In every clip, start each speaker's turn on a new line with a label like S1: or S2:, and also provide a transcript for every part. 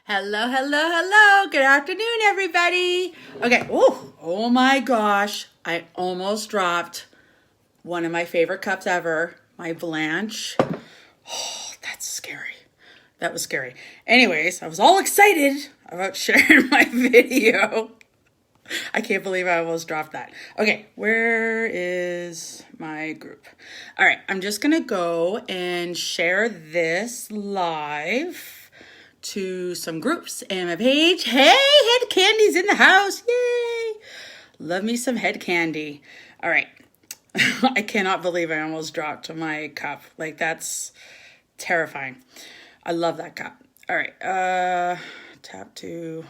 S1: Hello, hello, hello. Good afternoon, everybody. Okay. Oh my gosh. I almost dropped one of my favorite cups ever, my Blanche. Oh, that's scary. That was scary. Anyways, I was all excited about sharing my video. I can't believe I almost dropped that. Okay, where is my group? All right, I'm just going to go and share this live to some groups and my page. Hey, Head Candy's in the house. Yay! Love me some Head Candy. All right. I cannot believe I almost dropped my cup. Like, that's terrifying. I love that cup. All right. Tap to,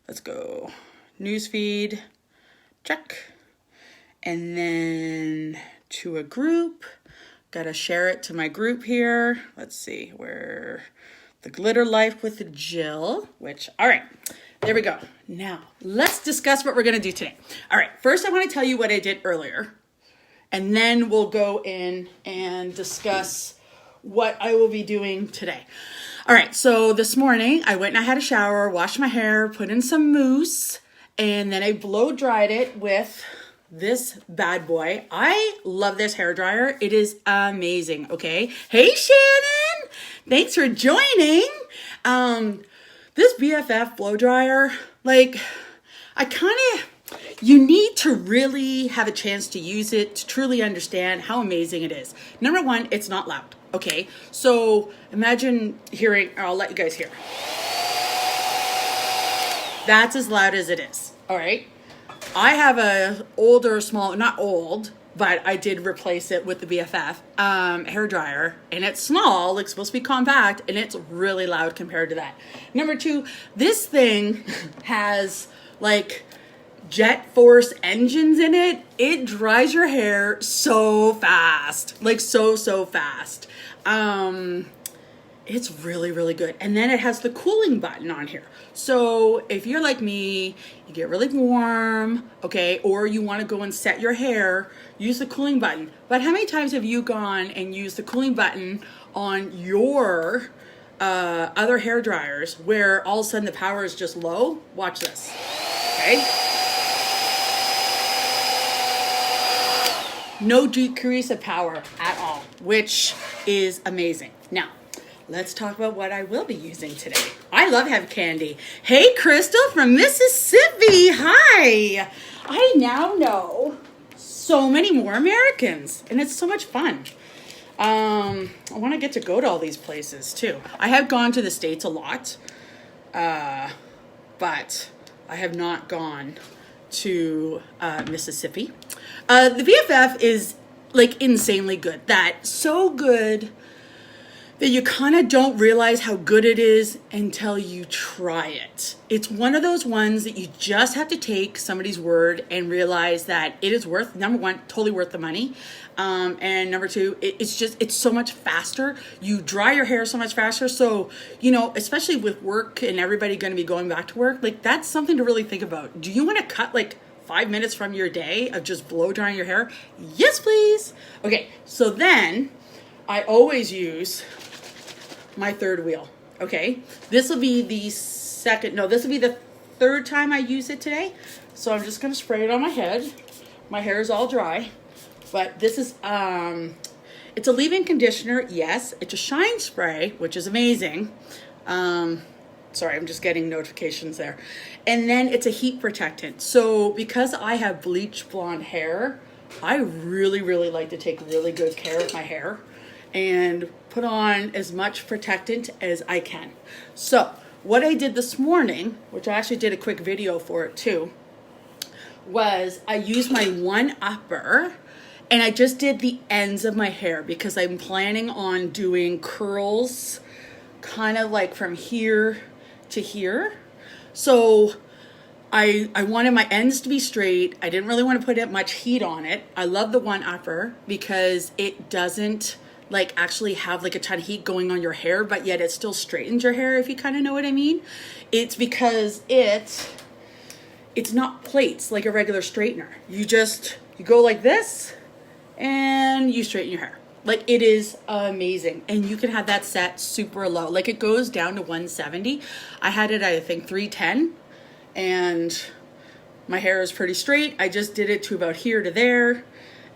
S1: let's go. Newsfeed, check. And then to a group. Gotta share it to my group here. Let's see, where the glitter life with Jill, which, all right, there we go. Now, let's discuss what we're gonna do today. All right, first I wanna tell you what I did earlier, and then we'll go in and discuss what I will be doing today. All right, so this morning I went and I had a shower, washed my hair, put in some mousse, and then I blow dried it with this bad boy. I love this hair dryer. It is amazing, okay? Hey, Shannon! Thanks for joining. This BFF blow dryer, like, you need to really have a chance to use it to truly understand how amazing it is. Number one, it's not loud, okay? So imagine hearing, I'll let you guys hear. That's as loud as it is, all right? I have a older, not old, but I did replace it with the BFF hair dryer, and it's small, like supposed to be compact, and it's really loud compared to that. Number two, this thing has like jet force engines in it. It dries your hair so fast, like so fast. It's really, really good. And then it has the cooling button on here. So if you're like me, you get really warm, okay, or you want to go and set your hair, use the cooling button. But how many times have you gone and used the cooling button on your other hair dryers where all of a sudden the power is just low? Watch this, okay? No decrease of power at all, which is amazing. Now, let's talk about what I will be using today. I love Head Candy. Hey, Crystal from Mississippi. Hi. I now know so many more Americans, and it's so much fun. I want to get to go to all these places, too. I have gone to the States a lot, but I have not gone to Mississippi. The BFF is, like, insanely good. So good that you kind of don't realize how good it is until you try it. It's one of those ones that you just have to take somebody's word and realize that it is worth, number one, totally worth the money. And number two, it's so much faster. You dry your hair so much faster. So, especially with work and everybody going to be going back to work, like that's something to really think about. Do you want to cut like 5 minutes from your day of just blow drying your hair? Yes, please. Okay, so then I always use my third wheel, okay? This will be the third time I use it today. So I'm just gonna spray it on my head. My hair is all dry, but this is, it's a leave-in conditioner, yes. It's a shine spray, which is amazing. Sorry, I'm just getting notifications there. And then it's a heat protectant. So because I have bleach blonde hair, I really, really like to take really good care of my hair and put on as much protectant as I can. So what I did this morning, which I actually did a quick video for it too, was I used my one upper and I just did the ends of my hair because I'm planning on doing curls kind of like from here to here. So I wanted my ends to be straight. I didn't really want to put much heat on it. I love the one upper because it doesn't like actually have like a ton of heat going on your hair, but yet it still straightens your hair, if you kind of know what I mean. It's because it's not plates like a regular straightener. You go like this and you straighten your hair. Like, it is amazing. And you can have that set super low. Like, it goes down to 170. I had it at, I think, 310. And my hair is pretty straight. I just did it to about here to there.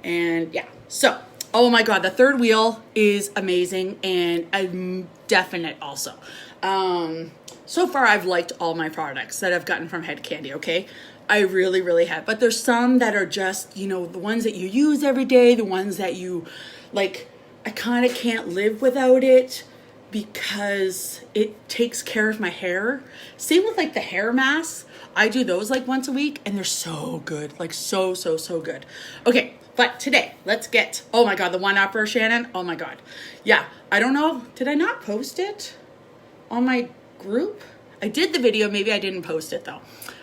S1: And yeah. So, oh my God, the third wheel is amazing. And I'm definite also. So far, I've liked all my products that I've gotten from Head Kandy, okay? I really, really have. But there's some that are just, you know, the ones that you use every day, the ones that you, like, I kind of can't live without it because it takes care of my hair. Same with, like, the hair masks. I do those, like, once a week, and they're so good. Like, so, so, so good. Okay, but today, let's get, oh my God, the one-upper, Shannon. Oh my God. Yeah, I don't know. Did I not post it on my group? I did the video, maybe I didn't post it though.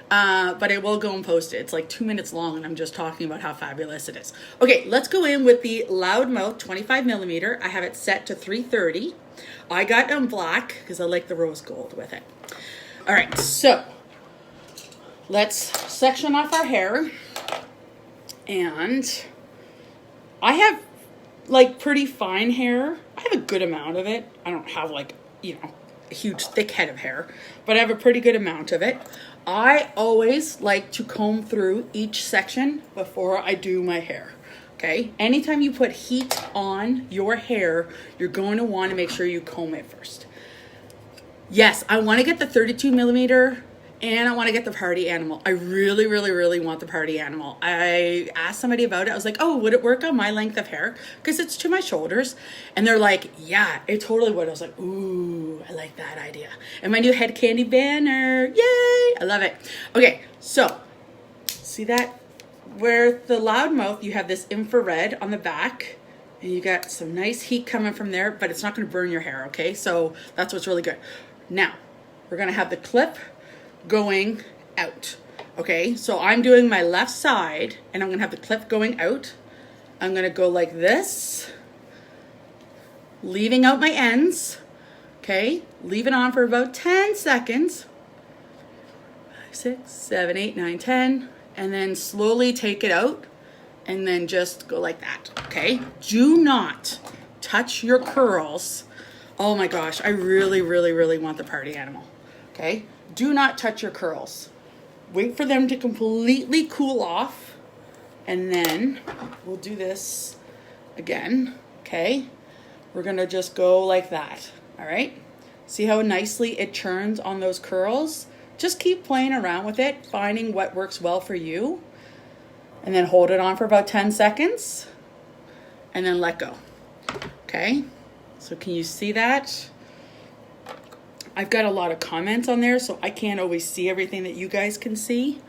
S1: But I will go and post it. It's like 2 minutes long and I'm just talking about how fabulous it is. Okay, let's go in with the Loudmouth 25 millimeter. I have it set to 330. I got it in black because I like the rose gold with it. All right, so let's section off our hair. And I have like pretty fine hair. I have a good amount of it. I don't have like, you know, a huge thick head of hair, but I have a pretty good amount of it. I always like to comb through each section before I do my hair. Okay, anytime you put heat on your hair, you're going to want to make sure you comb it first. Yes, I want to get the 32 millimeter and I want to get the party animal. I really, really, really want the party animal. I asked somebody about it. I was like, oh, would it work on my length of hair? Because it's to my shoulders. And they're like, yeah, it totally would. I was like, ooh, I like that idea. And my new Head Kandy banner. Yay! I love it. Okay, so see that? Where the Loudmouth, you have this infrared on the back. And you got some nice heat coming from there. But it's not going to burn your hair, okay? So that's what's really good. Now, we're going to have the clip going out. Okay, so I'm doing my left side and I'm gonna have the clip going out. I'm gonna go like this, leaving out my ends. Okay, leave it on for about 10 seconds. 5, 6, 7, 8, 9, 10, and then slowly take it out and then just go like that. Okay, do not touch your curls. Oh my gosh, I really, really, really want the party animal. Okay, do not touch your curls. Wait for them to completely cool off. And then we'll do this again. Okay, we're gonna just go like that. All right, see how nicely it churns on those curls? Just keep playing around with it, finding what works well for you. And then hold it on for about 10 seconds. And then let go. Okay, so can you see that? I've got a lot of comments on there, so I can't always see everything that you guys can see.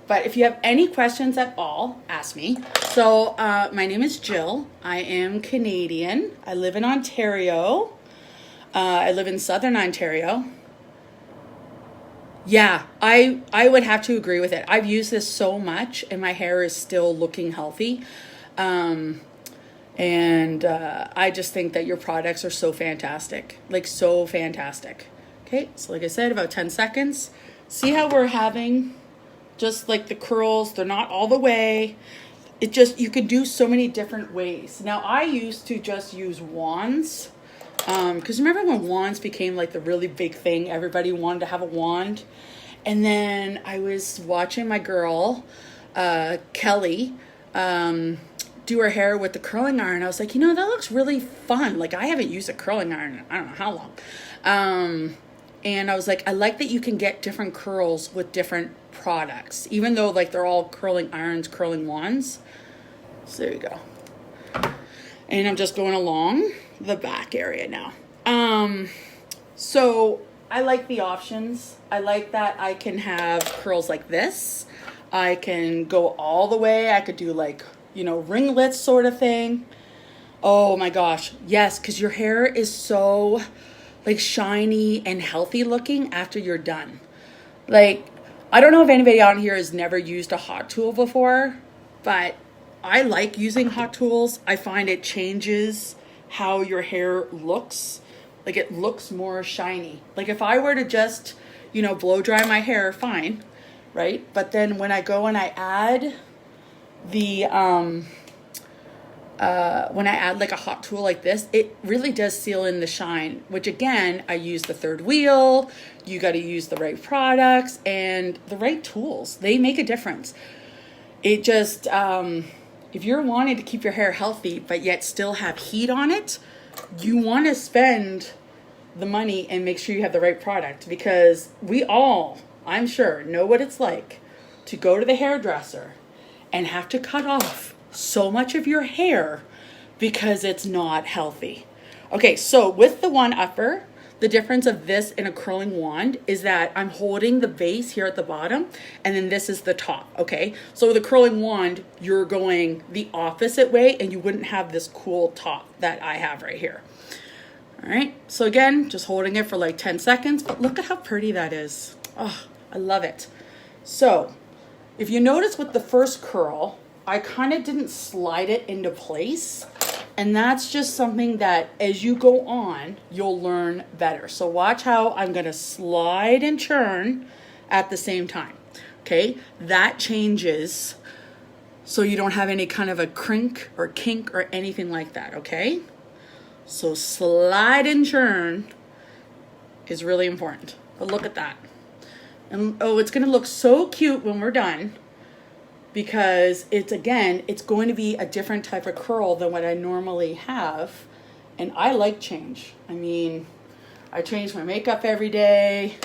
S1: But if you have any questions at all, ask me. So my name is Jill. I am Canadian. I live in Ontario. I live in Southern Ontario. Yeah, I would have to agree with it. I've used this so much and my hair is still looking healthy. I just think that your products are so fantastic. Like, so fantastic. Okay, so like I said, about 10 seconds. See how we're having just like the curls, they're not all the way. It just, you could do so many different ways. Now, I used to just use wands. Because remember when wands became like the really big thing? Everybody wanted to have a wand. And then I was watching my girl, Kelly, do her hair with the curling iron. I was like, you know, that looks really fun. Like, I haven't used a curling iron in I don't know how long. And I was like, I like that you can get different curls with different products, even though like they're all curling irons, curling wands. So there you go. And I'm just going along the back area now. So I like the options. I like that I can have curls like this. I can go all the way. I could do like, you know, ringlets sort of thing. Oh my gosh. Yes, because your hair is so like shiny and healthy looking after you're done. Like, I don't know if anybody on here has never used a hot tool before, but I like using hot tools. I find it changes how your hair looks. Like, it looks more shiny. Like, if I were to just, you know, blow dry my hair, fine, right? But then when I go and I add the when I add like a hot tool like this, it really does seal in the shine, which again, I use the third wheel. You got to use the right products and the right tools. They make a difference. It just, if you're wanting to keep your hair healthy, but yet still have heat on it, you want to spend the money and make sure you have the right product, because we all, I'm sure, know what it's like to go to the hairdresser and have to cut off so much of your hair because it's not healthy. Okay, so with the one upper, the difference of this and a curling wand is that I'm holding the base here at the bottom, and then this is the top, okay? So with a curling wand, you're going the opposite way, and you wouldn't have this cool top that I have right here. All right, so again, just holding it for like 10 seconds, but look at how pretty that is. Oh, I love it. So if you notice with the first curl, I kind of didn't slide it into place. And that's just something that as you go on, you'll learn better. So watch how I'm gonna slide and churn at the same time, okay? That changes so you don't have any kind of a crink or kink or anything like that, okay? So slide and churn is really important. But look at that. And oh, it's gonna look so cute when we're done, because it's, again, it's going to be a different type of curl than what I normally have. And I like change. I mean, I change my makeup every day.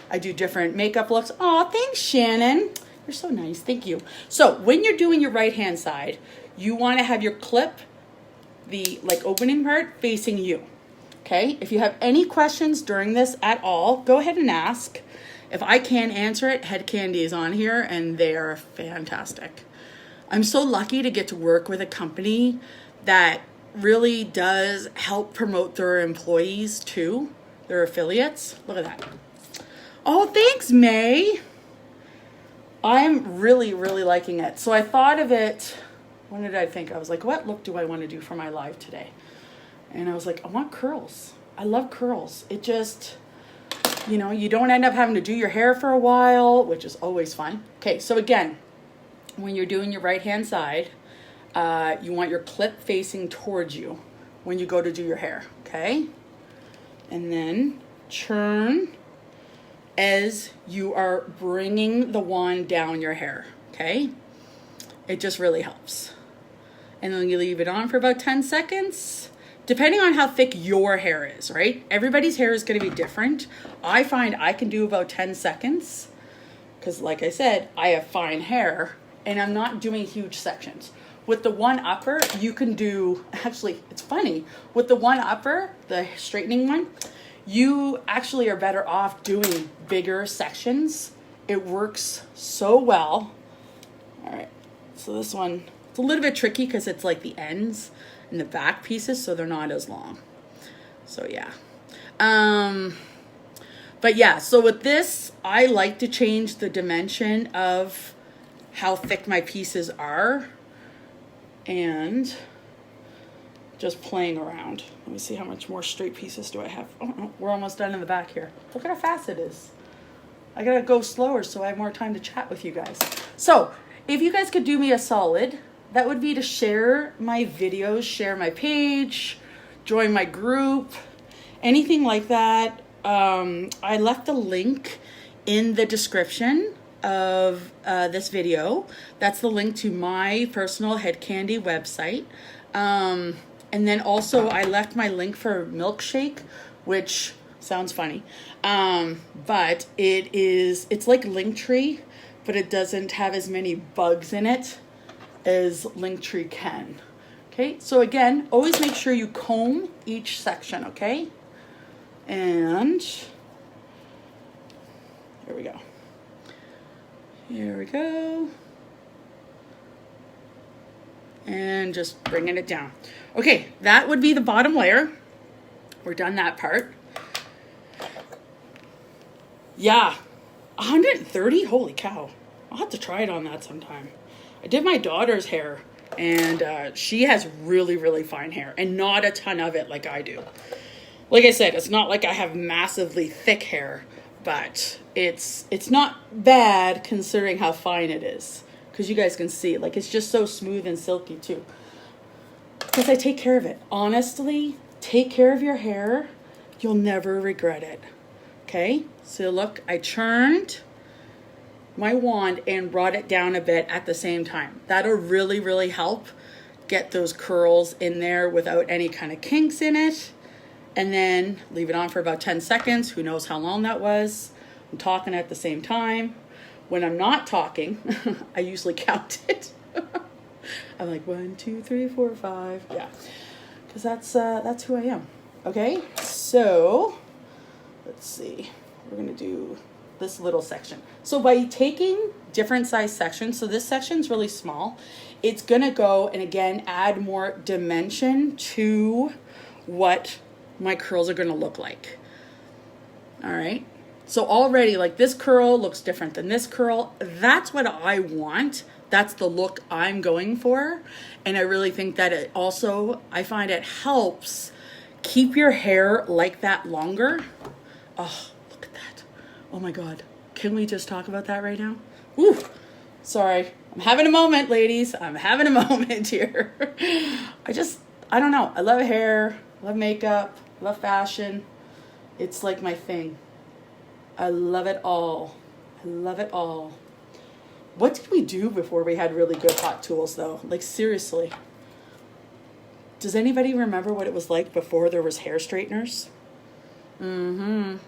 S1: I do different makeup looks. Oh, thanks, Shannon. You're so nice, thank you. So when you're doing your right-hand side, you wanna have your clip, the like opening part, facing you, okay? If you have any questions during this at all, go ahead and ask. If I can't answer it, Head Kandy is on here, and they are fantastic. I'm so lucky to get to work with a company that really does help promote their employees too, their affiliates. Look at that. Oh, thanks, May. I'm really, really liking it. So I thought of it, when did I think? I was like, what look do I want to do for my live today? And I was like, I want curls. I love curls. It just, you know, you don't end up having to do your hair for a while, which is always fun. Okay, so again, when you're doing your right-hand side, you want your clip facing towards you when you go to do your hair, okay? And then churn as you are bringing the wand down your hair, okay? It just really helps. And then you leave it on for about 10 seconds. Depending on how thick your hair is, right? Everybody's hair is gonna be different. I find I can do about 10 seconds because like I said, I have fine hair and I'm not doing huge sections. With the one upper, you can do, actually, it's funny, with the one upper, the straightening one, you actually are better off doing bigger sections. It works so well. All right, so this one, it's a little bit tricky because it's like the ends and the back pieces, so they're not as long. So yeah. But yeah, so with this, I like to change the dimension of how thick my pieces are and just playing around. Let me see how much more straight pieces do I have. Oh, no, we're almost done in the back here. Look at how fast it is. I gotta go slower so I have more time to chat with you guys. So if you guys could do me a solid, that would be to share my videos, share my page, join my group, anything like that. I left a link in the description of this video. That's the link to my personal Head Kandy website. And then also I left my link for Milkshake, which sounds funny. But it's like Linktree, but it doesn't have as many bugs in it as Linktree can. Okay, so again, always make sure you comb each section, okay? And here we go. Here we go. And just bringing it down. Okay, that would be the bottom layer. We're done that part. Yeah, 130, holy cow. I'll have to try it on that sometime. I did my daughter's hair, and she has really, really fine hair, and not a ton of it like I do. Like I said, it's not like I have massively thick hair, but it's not bad considering how fine it is. Because you guys can see, like, it's just so smooth and silky too. because I take care of it. Honestly, take care of your hair. You'll never regret it. Okay, so look, I churned my wand and brought it down a bit at the same time. That'll really, really help get those curls in there without any kind of kinks in it. And then leave it on for about 10 seconds. Who knows how long that was. I'm talking at the same time. When I'm not talking, I usually count it. I'm like 1, 2, 3, 4, 5. Yeah, because that's who I am. Okay, so let's see. We're gonna do this little section. So by taking different size sections, so this section's really small, it's gonna go and again add more dimension to what my curls are gonna look like. All right. So already, like, this curl looks different than this curl. That's what I want. That's the look I'm going for. And I really think that it also, I find it helps keep your hair like that longer. Oh, look at that. Oh my God. Can we just talk about that right now? Woo. Sorry. I'm having a moment, ladies. I'm having a moment here. I don't know. I love hair, love makeup, love fashion. It's like my thing. I love it all. I love it all. What did we do before we had really good hot tools though? Like seriously. Does anybody remember what it was like before there was hair straighteners? One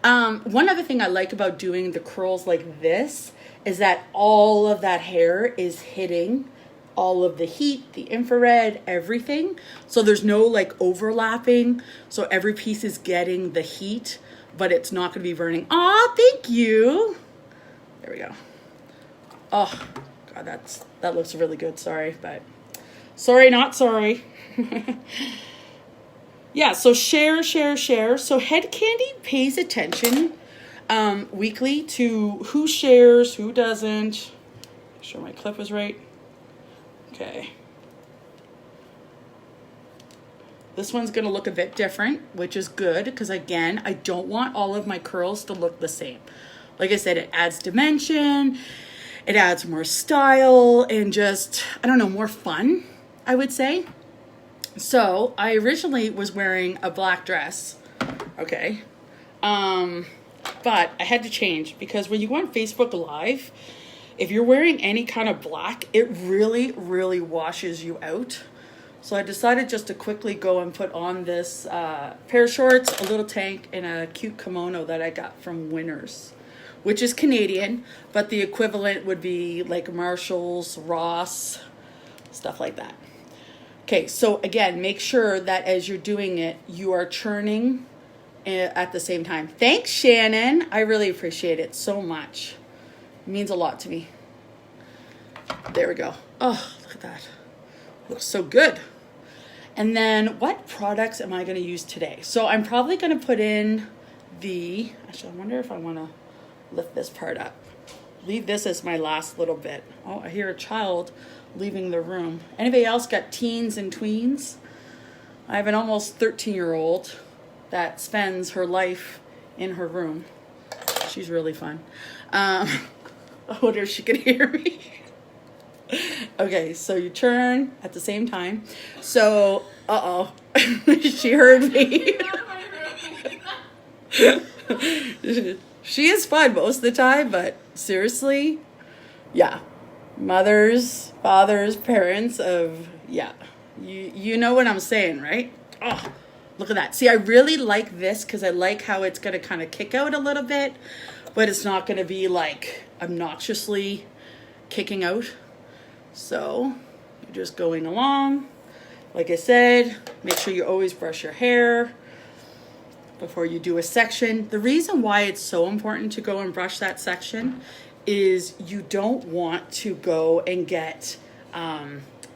S1: other thing I like about doing the curls like this is that all of that hair is hitting all of the heat, the infrared, everything. So there's no like overlapping. So every piece is getting the heat, but it's not going to be burning. Aw, thank you. There we go. Oh, God, that looks really good. Sorry, but sorry, not sorry. Yeah, so share. So Head Kandy pays attention weekly to who shares, who doesn't. Make sure my clip was right. Okay. This one's going to look a bit different, which is good because, again, I don't want all of my curls to look the same. Like I said, it adds dimension, it adds more style, and just, I don't know, more fun, I would say. So I originally was wearing a black dress, okay? But I had to change because when you go on Facebook Live, if you're wearing any kind of black, it really, really washes you out. So I decided just to quickly go and put on this pair of shorts, a little tank, and a cute kimono that I got from Winners, which is Canadian, but the equivalent would be like Marshall's, Ross, stuff like that. Okay, so again, make sure that as you're doing it, you are churning at the same time. Thanks, Shannon. I really appreciate it so much. It means a lot to me. There we go. Oh, look at that. Looks so good. And then what products am I going to use today? So I'm probably going to put in actually, I wonder if I want to lift this part up. Leave this as my last little bit. Oh, I hear a child leaving the room. Anybody else got teens and tweens? I have an almost 13-year-old that spends her life in her room. She's really fun. I wonder if she can hear me. Okay, so you turn at the same time. So, she heard me. She is fun most of the time, but seriously, yeah. Mothers, fathers, parents of, yeah. You know what I'm saying, right? Oh, look at that. See, I really like this because I like how it's going to kind of kick out a little bit, but it's not going to be like obnoxiously kicking out. So you're just going along. Like I said, make sure you always brush your hair before you do a section. The reason why it's so important to go and brush that section is you don't want to go and get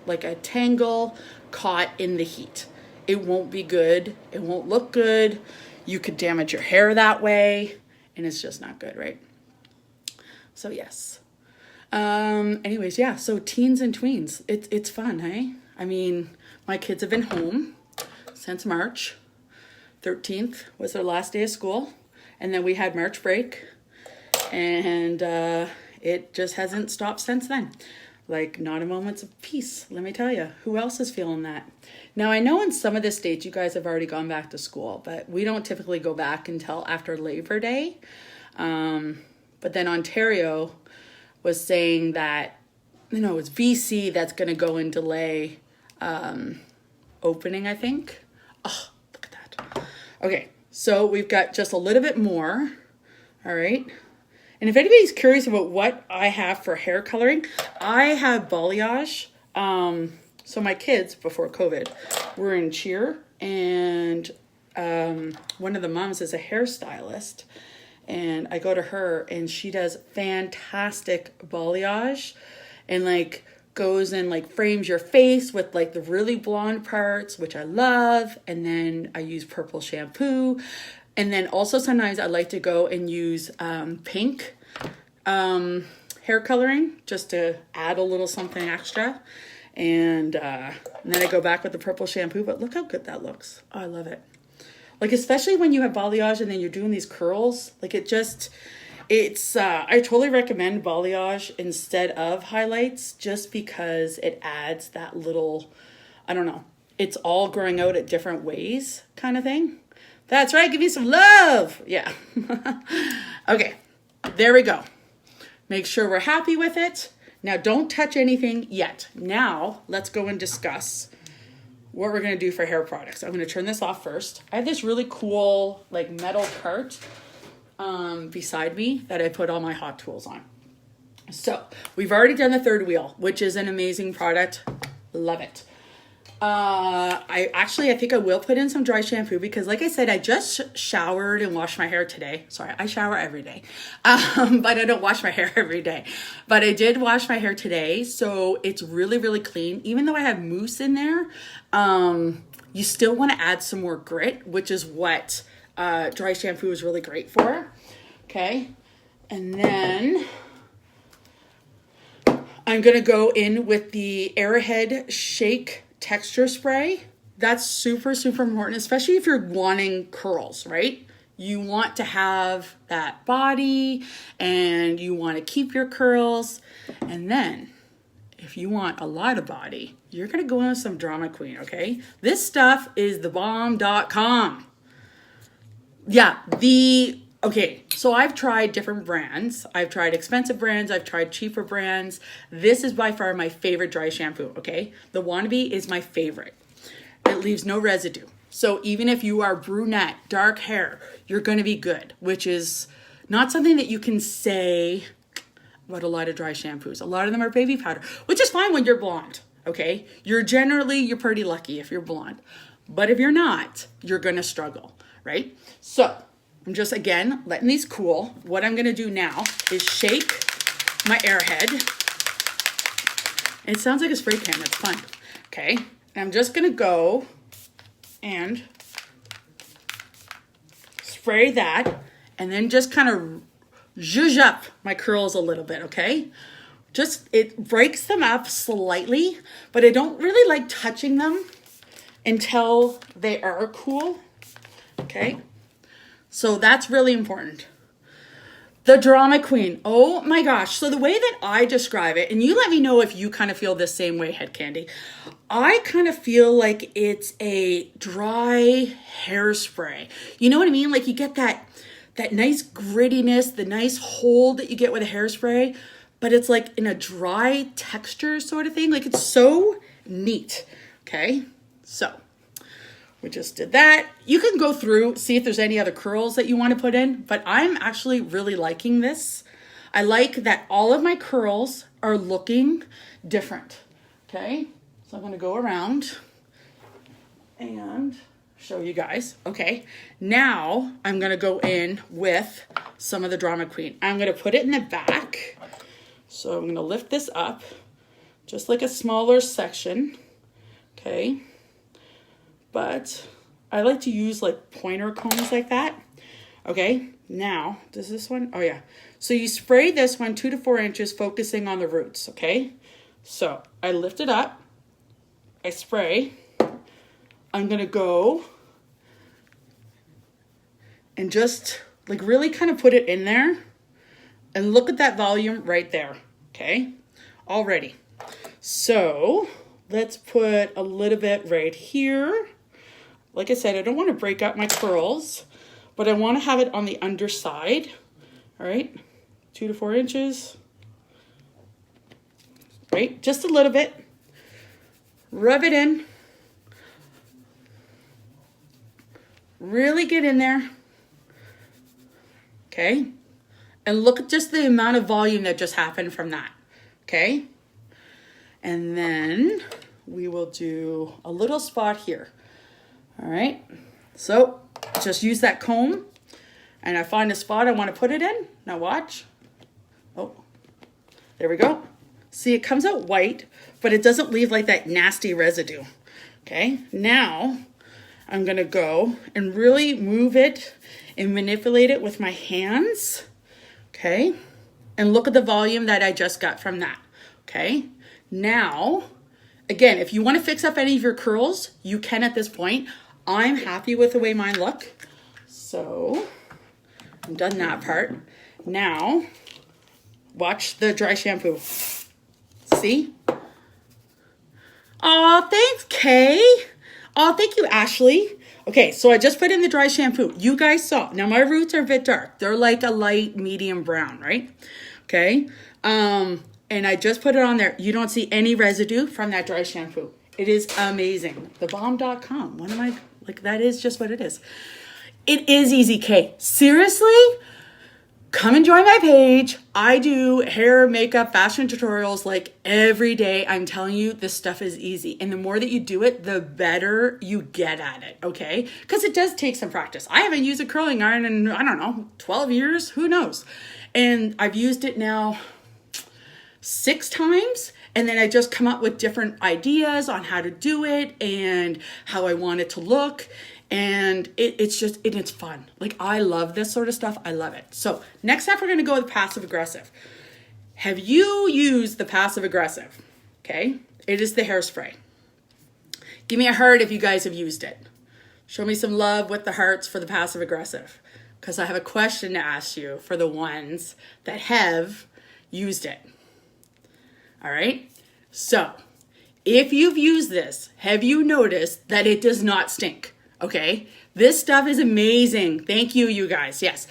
S1: like a tangle caught in the heat. It won't be good. It won't look good. You could damage your hair that way, and it's just not good, right? So yes. Anyways, yeah, so teens and tweens, it's fun, hey? I mean, my kids have been home since March 13th was their last day of school, and then we had March break, and it just hasn't stopped since then. Like, not a moment's of peace, let me tell you. Who else is feeling that? Now, I know in some of the states you guys have already gone back to school, but we don't typically go back until after Labor Day. But then Ontario was saying that, it's BC that's going to go and delay opening, I think. Oh, look at that. Okay, so we've got just a little bit more. All right. And if anybody's curious about what I have for hair coloring, I have balayage. So my kids, before COVID, were in cheer, and one of the moms is a hairstylist, and I go to her, and she does fantastic balayage, and like goes and like frames your face with like the really blonde parts, which I love, and then I use purple shampoo. And then also sometimes I like to go and use pink hair coloring just to add a little something extra. And then I go back with the purple shampoo. But look how good that looks. Oh, I love it. Like, especially when you have balayage and then you're doing these curls. Like, I totally recommend balayage instead of highlights just because it adds that little, I don't know, it's all growing out at different ways kind of thing. That's right. Give me some love. Yeah. Okay. There we go. Make sure we're happy with it. Now, don't touch anything yet. Now, let's go and discuss what we're going to do for hair products. I'm going to turn this off first. I have this really cool, like, metal cart beside me that I put all my hot tools on. So, we've already done the third wheel, which is an amazing product. Love it. I think I will put in some dry shampoo because, like I said, I just showered and washed my hair today. Sorry, I shower every day, but I don't wash my hair every day. But I did wash my hair today, so it's really, really clean. Even though I have mousse in there, you still want to add some more grit, which is what dry shampoo is really great for. Okay, and then I'm gonna go in with the Arrowhead Shake Texture Spray. That's super, super important, especially if you're wanting curls, right? You want to have that body and you want to keep your curls. And then if you want a lot of body, you're going to go in with some Drama Queen, okay? This stuff is thebomb.com. Okay, so I've tried different brands. I've tried expensive brands. I've tried cheaper brands. This is by far my favorite dry shampoo, okay? The Wannabe is my favorite. It leaves no residue. So even if you are brunette, dark hair, you're going to be good, which is not something that you can say about a lot of dry shampoos. A lot of them are baby powder, which is fine when you're blonde, okay? You're pretty lucky if you're blonde. But if you're not, you're going to struggle, right? So I'm just, again, letting these cool. What I'm going to do now is shake my Airhead. It sounds like a spray can. It's fun. Okay. And I'm just going to go and spray that and then just kind of zhuzh up my curls a little bit, okay? It breaks them up slightly, but I don't really like touching them until they are cool, okay? So that's really important. The Drama Queen. Oh my gosh. So the way that I describe it, and you let me know if you kind of feel the same way, Head Candy. I kind of feel like it's a dry hairspray. You know what I mean? Like you get that nice grittiness, the nice hold that you get with a hairspray, but it's like in a dry texture sort of thing. Like it's so neat. Okay. So we just did that. You can go through, see if there's any other curls that you want to put in, but I'm actually really liking this. I like that all of my curls are looking different. Okay, so I'm going to go around and show you guys. Okay, now I'm going to go in with some of the Drama Queen. I'm going to put it in the back. So I'm going to lift this up, just like a smaller section. Okay. But I like to use like pointer combs like that. Okay, now, does this one? Oh yeah. So you spray this one 2 to 4 inches, focusing on the roots, okay? So I lift it up, I spray. I'm gonna go and just like really kind of put it in there and look at that volume right there, okay? Already. So let's put a little bit right here. Like I said, I don't want to break up my curls, but I want to have it on the underside. All right, 2 to 4 inches. Right, just a little bit. Rub it in. Really get in there. Okay, and look at just the amount of volume that just happened from that. Okay, and then we will do a little spot here. All right, so just use that comb and I find a spot I want to put it in. Now watch. Oh, there we go. See, it comes out white, but it doesn't leave like that nasty residue. Okay, now I'm gonna go and really move it and manipulate it with my hands. Okay, and look at the volume that I just got from that. Okay, now, again, if you want to fix up any of your curls, you can at this point. I'm happy with the way mine look. So I'm done that part. Now, watch the dry shampoo. See? Oh, thanks, Kay. Oh, thank you, Ashley. Okay, so I just put in the dry shampoo. You guys saw. Now, my roots are a bit dark. They're like a light medium brown, right? Okay. And I just put it on there. You don't see any residue from that dry shampoo. It is amazing. Thebomb.com. One of my, like, that is just what it is. It is easy, Kay. Seriously? Come and join my page. I do hair, makeup, fashion tutorials like every day. I'm telling you, this stuff is easy. And the more that you do it, the better you get at it, okay? Because it does take some practice. I haven't used a curling iron in, I don't know, 12 years? Who knows? And I've used it now 6 times. And then I just come up with different ideas on how to do it and how I want it to look. And it's fun. Like, I love this sort of stuff. I love it. So next up, we're going to go with passive aggressive. Have you used the passive aggressive? Okay. It is the hairspray. Give me a heart if you guys have used it. Show me some love with the hearts for the passive aggressive. Because I have a question to ask you for the ones that have used it. All right. So if you've used this, have you noticed that it does not stink? Okay. This stuff is amazing. Thank you, you guys. Yes.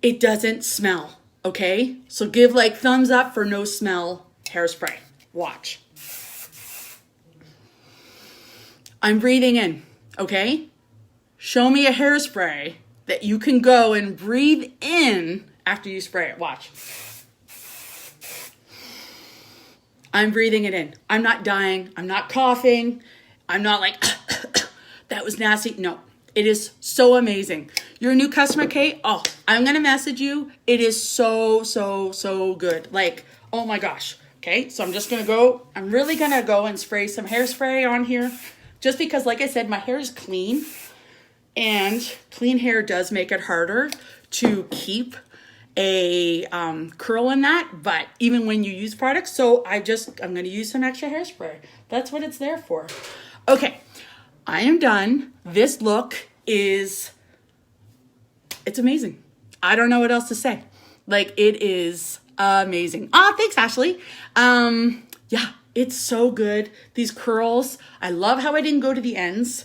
S1: It doesn't smell. Okay. So give like thumbs up for no smell hairspray. Watch. I'm breathing in. Okay. Show me a hairspray that you can go and breathe in after you spray it. Watch. I'm breathing it in. I'm not dying. I'm not coughing. I'm not like, that was nasty. No, it is so amazing. You're a new customer, Kate? Oh, I'm going to message you. It is so, so, so good. Like, oh my gosh. Okay, so I'm just going to go. I'm really going to go and spray some hairspray on here. Just because, like I said, my hair is clean. And clean hair does make it harder to keep a curl in that, but even when you use products, so I'm going to use some extra hairspray. That's what it's there for. Okay, I am done. This look it's amazing. I don't know what else to say. Like, it is amazing. Ah, thanks, Ashley. Yeah, it's so good. These curls, I love how I didn't go to the ends,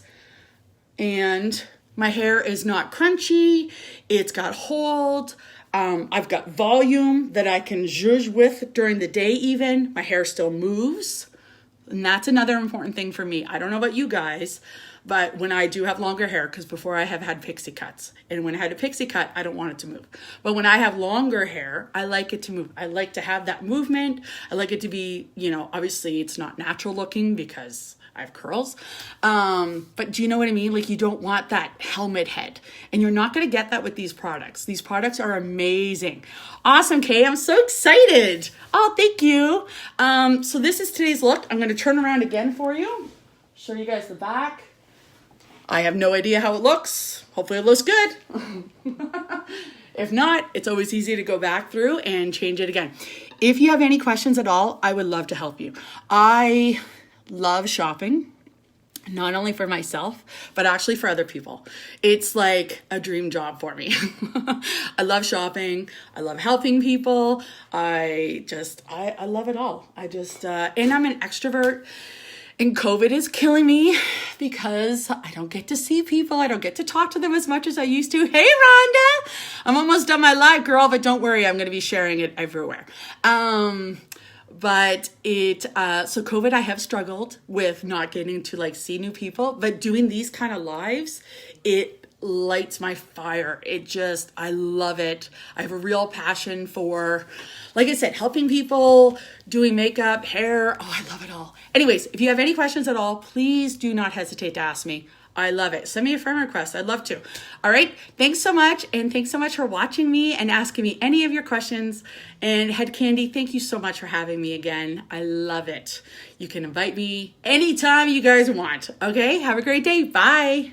S1: and my hair is not crunchy. It's got hold. I've got volume that I can zhuzh with during the day even. My hair still moves. And that's another important thing for me. I don't know about you guys, but when I do have longer hair, because before I have had pixie cuts. And when I had a pixie cut, I don't want it to move. But when I have longer hair, I like it to move. I like to have that movement. I like it to be, obviously it's not natural looking because I have curls. But do you know what I mean? Like, you don't want that helmet head. And you're not going to get that with these products. These products are amazing. Awesome, Kay. I'm so excited. Oh, thank you. So this is today's look. I'm going to turn around again for you. Show you guys the back. I have no idea how it looks. Hopefully it looks good. If not, it's always easy to go back through and change it again. If you have any questions at all, I would love to help you. I love shopping. not only for myself, but actually for other people. It's like a dream job for me. I love shopping. I love helping people. I love it all. And I'm an extrovert. And COVID is killing me because I don't get to see people. I don't get to talk to them as much as I used to. Hey, Rhonda. I'm almost done my live, girl, but don't worry. I'm going to be sharing it everywhere. So COVID, I have struggled with not getting to like see new people, but doing these kind of lives, it lights my fire. I love it. I have a real passion for, like I said, helping people, doing makeup, hair. Oh, I love it all. Anyways, if you have any questions at all, please do not hesitate to ask me. I love it. Send me a friend request. I'd love to. All right. Thanks so much. And thanks so much for watching me and asking me any of your questions. And Head Candy, thank you so much for having me again. I love it. You can invite me anytime you guys want. Okay. Have a great day. Bye.